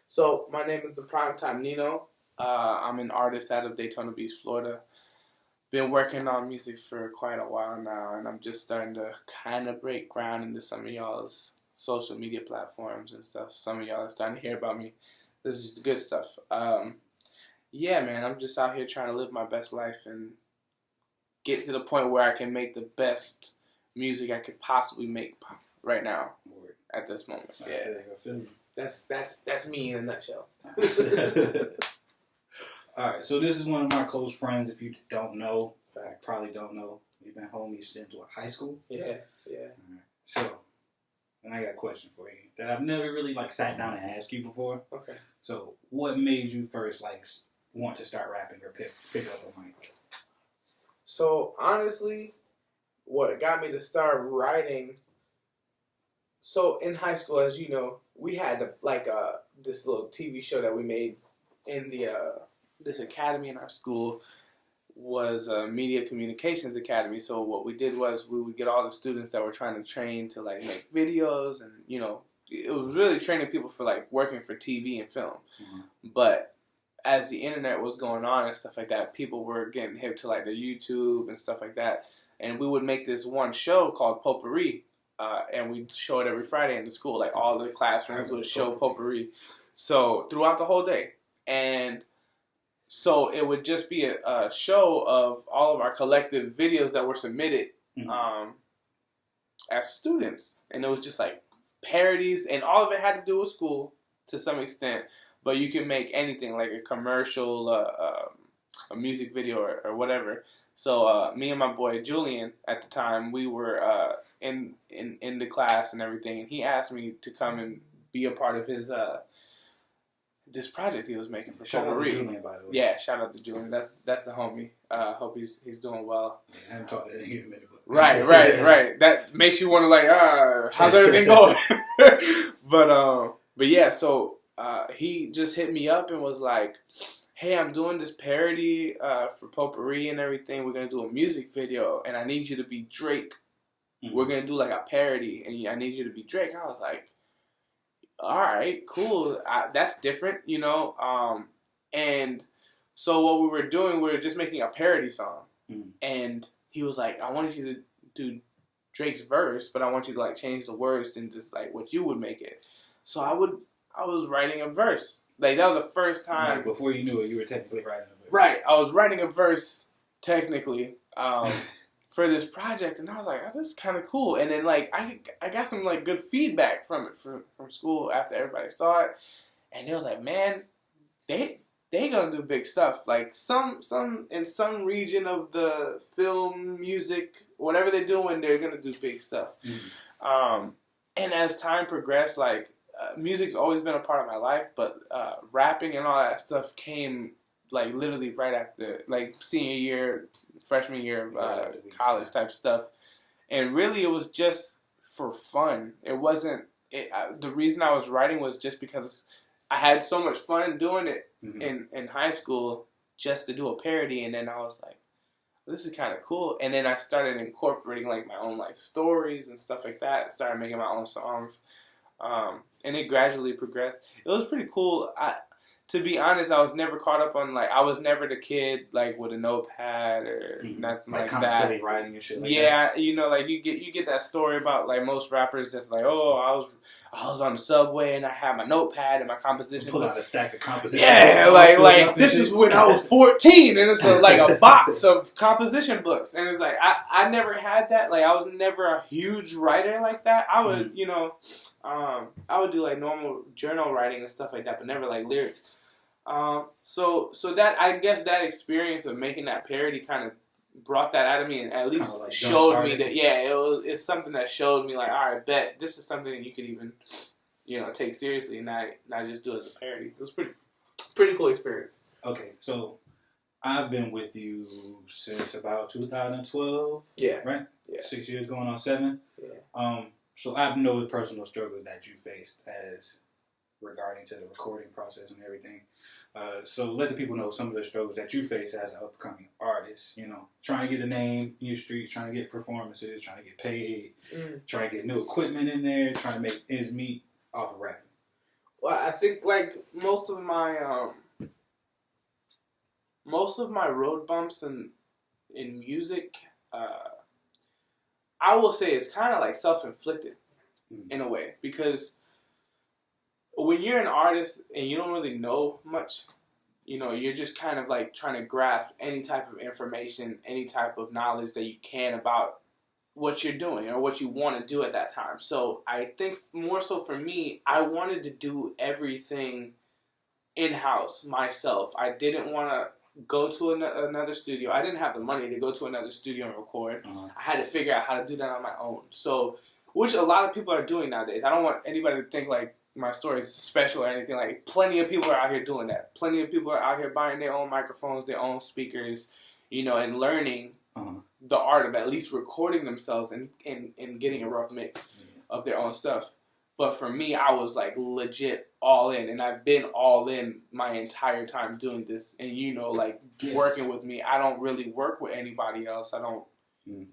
So my name is the Primetime Nino. I'm an artist out of Daytona Beach, Florida. Been working on music for quite a while now, and I'm just starting to kind of break ground into some of y'all's social media platforms and stuff. Some of y'all are starting to hear about me. This is good stuff. Yeah, man, I'm just out here trying to live my best life and get to the point where I can make the best music I could possibly make right now at this moment. Yeah, that's me in a nutshell. All right, so this is one of my close friends. If you don't know, probably don't know, we've been homies since high school. Yeah. Right. So, and I got a question for you that I've never really sat down and asked you before. Okay. So, what made you first want to start rapping or pick up a mic? So honestly, what got me to start writing? So in high school, as you know, we had this little TV show that we made in the this academy in our school was a media communications academy. So what we did was we would get all the students that were trying to train to make videos, and it was really training people for working for TV and film. Mm-hmm. But as the internet was going on and stuff like that, people were getting hip to the YouTube and stuff like that. And we would make this one show called Potpourri, and we'd show it every Friday in the school. All the classrooms would show Potpourri. So throughout the whole day. And so it would just be a show of all of our collective videos that were submitted as students. And it was just parodies, and all of it had to do with school to some extent. But you can make anything, like a commercial, a music video, or whatever. So me and my boy Julian at the time, we were in the class and everything, and he asked me to come and be a part of his this project he was making for Potpourri. Shout out to Julian, by the way. Yeah, shout out to Julian. That's the homie. Hope he's doing well. Yeah, I haven't talked to him in a minute. But. Right. That makes you want to how's everything going? But yeah, so. He just hit me up and was like, hey, I'm doing this parody for Potpourri and everything. We're going to do a music video, and I need you to be Drake. Mm-hmm. We're going to do a parody, and I need you to be Drake. I was like, all right, cool. That's different, And so what we were doing, we were just making a parody song. Mm-hmm. And he was like, I want you to do Drake's verse, but I want you to change the words and just what you would make it. So I was writing a verse. That was the first time. Before you knew it, you were technically writing a verse. Right. I was writing a verse, technically, for this project. And I was like, oh, this is kind of cool. And then, I got some, good feedback from it from school after everybody saw it. And they was like, man, they gonna do big stuff. Some in some region of the film, music, whatever they're doing, they're gonna do big stuff. Mm-hmm. And as time progressed, music's always been a part of my life, but rapping and all that stuff came literally right after senior year, freshman year of college type stuff. And really it was just for fun. It wasn't the reason I was writing was just because I had so much fun doing it in high school just to do a parody. And then I was like, this is kind of cool. And then I started incorporating my own stories and stuff like that. I started making my own songs. And it gradually progressed. It was pretty cool. To be honest, I was never caught up on I was never the kid with a notepad or nothing like that. Constantly writing and shit. Yeah, that. You get that story about most rappers that's I was on the subway and I had my notepad and my composition. Pull out a stack of composition. Yeah, this is when I was 14 and it's a box of composition books, and it's I never had that. I was never a huge writer like that. I would I would do normal journal writing and stuff like that, but never lyrics. So that, I guess that experience of making that parody kind of brought that out of me and at least showed me that, it's something that showed me all right, bet this is something that you could even, take seriously and not just do as a parody. It was pretty cool experience. Okay, so I've been with you since about 2012. Yeah. Right? Yeah. 6 years going on 7. Yeah. So I know the personal struggles that you faced as regarding to the recording process and everything. So let the people know some of the struggles that you face as an upcoming artist. Trying to get a name in your streets, trying to get performances, trying to get paid, trying to get new equipment in there, trying to make ends meet off of rapping. Well, I think like most of my road bumps in music, I will say it's kind of like self-inflicted in a way, because when you're an artist and you don't really know much, you're just kind of like trying to grasp any type of information, any type of knowledge that you can about what you're doing or what you want to do at that time. So I think more so for me, I wanted to do everything in-house myself. I didn't want to go to another studio. I didn't have the money to go to another studio and record. I had to figure out how to do that on my own. So, which a lot of people are doing nowadays. I don't want anybody to think like my story is special or anything. Like, plenty of people are out here doing that. Plenty of people are out here buying their own microphones, their own speakers, and learning the art of at least recording themselves and getting a rough mix of their own stuff. But for me, I was like legit all in, and I've been all in my entire time doing this. And working with me, I don't really work with anybody else. I don't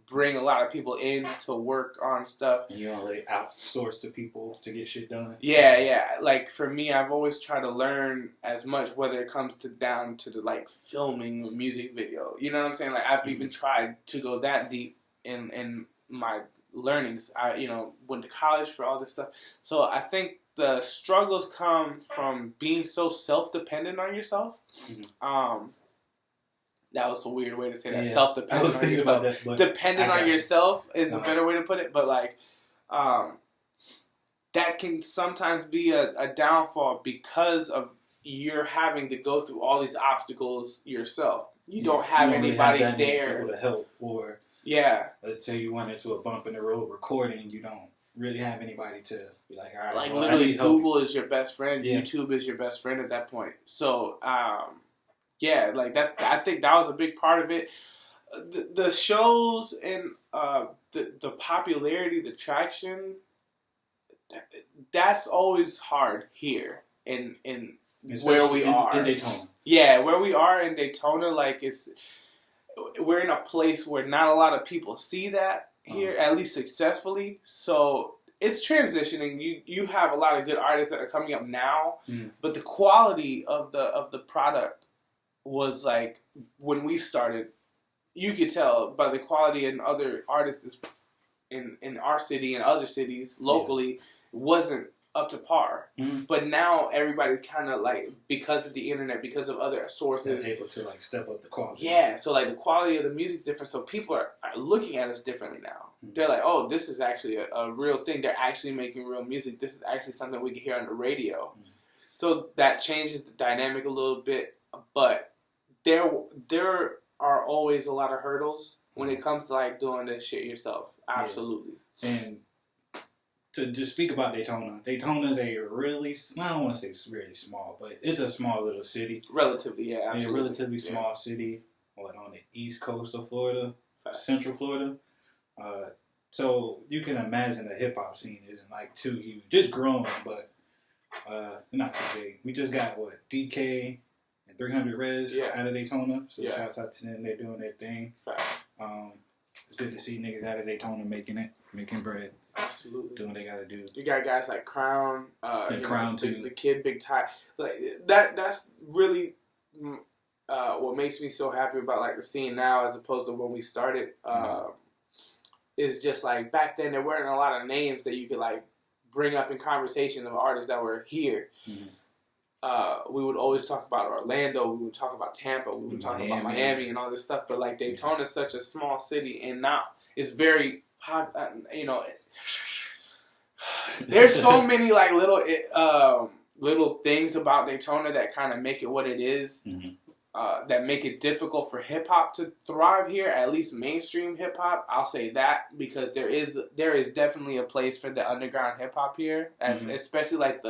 bring a lot of people in to work on stuff. And you don't really outsource to people to get shit done. Yeah. Like for me, I've always tried to learn as much, whether it comes down to the like filming a music video. You know what I'm saying? Like I've even tried to go that deep in my learnings. I went to college for all this stuff. So I think the struggles come from being so self-dependent on yourself. That was a weird way to say that. Yeah. Self-dependent on yourself. That, dependent on yourself is a better way to put it. But like, that can sometimes be a downfall because of you're having to go through all these obstacles yourself. You don't have anybody there to help, or let's say you run into a bump in the road recording, you don't really have anybody to be like, all right. Like literally, Google is your best friend. Yeah. YouTube is your best friend at that point. So, like I think that was a big part of it. The shows and the popularity, the traction, that's always hard here in where we are in Daytona. Yeah, where we are in Daytona, like we're in a place where not a lot of people see that here, at least successfully. So it's transitioning. You have a lot of good artists that are coming up now, but the quality of the product was like when we started. You could tell by the quality in other artists in our city and other cities locally wasn't up to par. But now everybody's kind of like, because of the internet, because of other sources, they're able to like step up the quality. Yeah, so like the quality of the music's different, so people are looking at us differently now. They're like, oh, this is actually a real thing. They're actually making real music. This is actually something we can hear on the radio. So that changes the dynamic a little bit, but there are always a lot of hurdles when it comes to like doing this shit yourself. Absolutely. And to just speak about Daytona, they are really, I don't want to say it's really small, but it's a small little city. Relatively, yeah. Absolutely. It's a relatively small city on the east coast of Florida, central Florida. So you can imagine the hip-hop scene isn't like too huge. Just growing, but not too big. We just got, DK and 300 Rez out of Daytona. So shouts out to them. They're doing their thing. It's good to see niggas out of Daytona making bread. Absolutely. Doing what they gotta do. You got guys like Crown. Crown too. The Kid, Big Ty. Like that's really what makes me so happy about like the scene now as opposed to when we started. Is just like back then there weren't a lot of names that you could like bring up in conversation of artists that were here. We would always talk about Orlando, we would talk about Tampa, we would talk about Miami and all this stuff, but like Daytona is such a small city, and now it's very hot, there's so many like little things about Daytona that kind of make it what it is, that make it difficult for hip hop to thrive here, at least mainstream hip hop. I'll say that because there is definitely a place for the underground hip hop here, especially like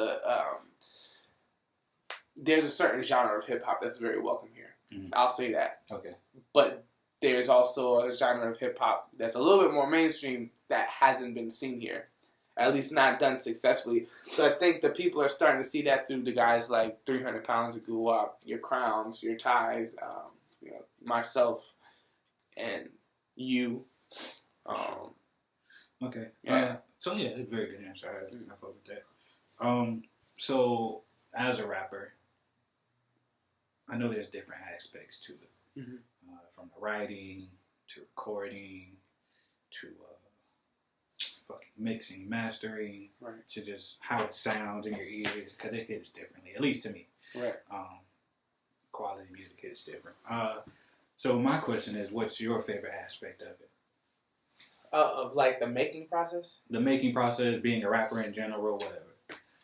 there's a certain genre of hip hop that's very welcome here. I'll say that. Okay. But there's also a genre of hip hop that's a little bit more mainstream that hasn't been seen here, at least not done successfully. So I think the people are starting to see that through the guys like 300 Pounds of Goo Wop, your Crowns, your Ties, myself, and you. Okay. Yeah. So yeah, it's a very good answer. I fuck with that. So, as a rapper, I know there's different aspects to it. Mm-hmm. From the writing, to recording, to fucking mixing, mastering, right, to just how it sounds in your ears, because it hits differently, at least to me. Right. Quality music hits different. So my question is, what's your favorite aspect of it? Of like the making process? The making process, being a rapper in general, whatever.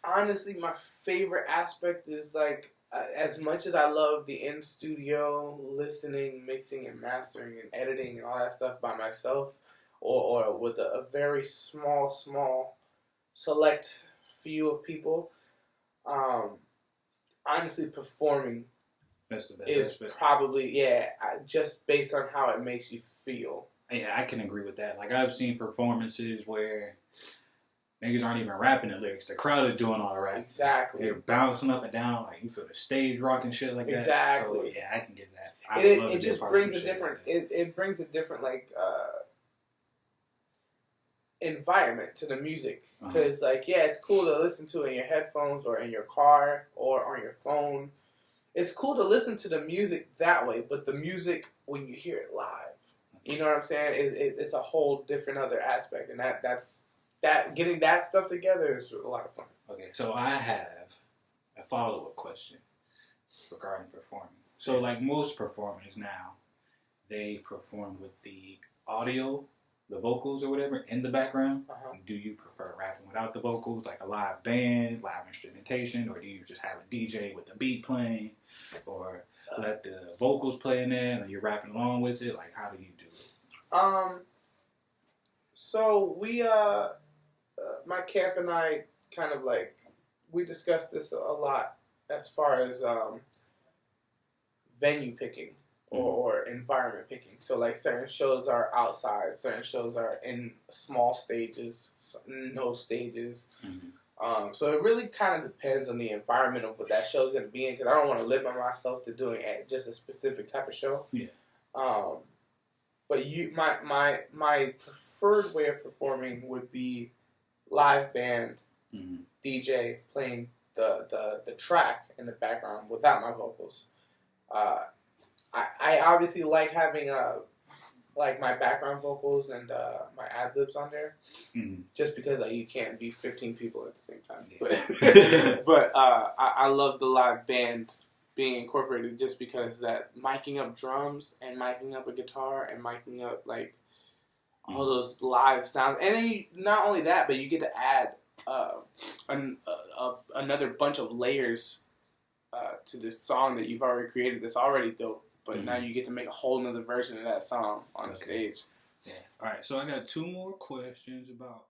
Honestly, my favorite aspect is like, as much as I love the in studio listening, mixing, and mastering, and editing, and all that stuff by myself, or with a very small, select few of people, honestly, performing That's the best is aspect. probably, just based on how it makes you feel. Yeah, I can agree with that. Like, I've seen performances where niggas aren't even rapping the lyrics. The crowd is doing all the rap. Exactly. They're bouncing up and down. Like, you feel the stage rocking shit like that. Exactly. So, yeah, I can get that. It just brings a different, it brings a different, like, environment to the music. Because, like, yeah, it's cool to listen to in your headphones or in your car or on your phone. It's cool to listen to the music that way, but the music, when you hear it live, you know what I'm saying? It's a whole different other aspect, and that's getting that stuff together is a lot of fun. Okay, so I have a follow-up question regarding performing. So, like most performers now, they perform with the audio, the vocals or whatever, in the background. Do you prefer rapping without the vocals, like a live band, live instrumentation, or do you just have a DJ with the beat playing, or let the vocals play in there and you're rapping along with it? Like, how do you do it? So we, my camp and I kind of like, we discussed this a lot as far as venue picking or environment picking. So like certain shows are outside, certain shows are in small stages, no stages. So it really kind of depends on the environment of what that show is going to be in, because I don't want to limit myself to doing just a specific type of show. Yeah. But my preferred way of performing would be live band, DJ playing the track in the background without my vocals. I obviously like having like my background vocals and my ad libs on there, just because you can't be 15 people at the same time. Yeah. But I love the live band being incorporated, just because that miking up drums and miking up a guitar and miking up like all those live sounds, and then not only that, but you get to add another bunch of layers to this song that you've already created that's already dope. But now you get to make a whole nother version of that song on stage. Yeah. All right. So I got two more questions about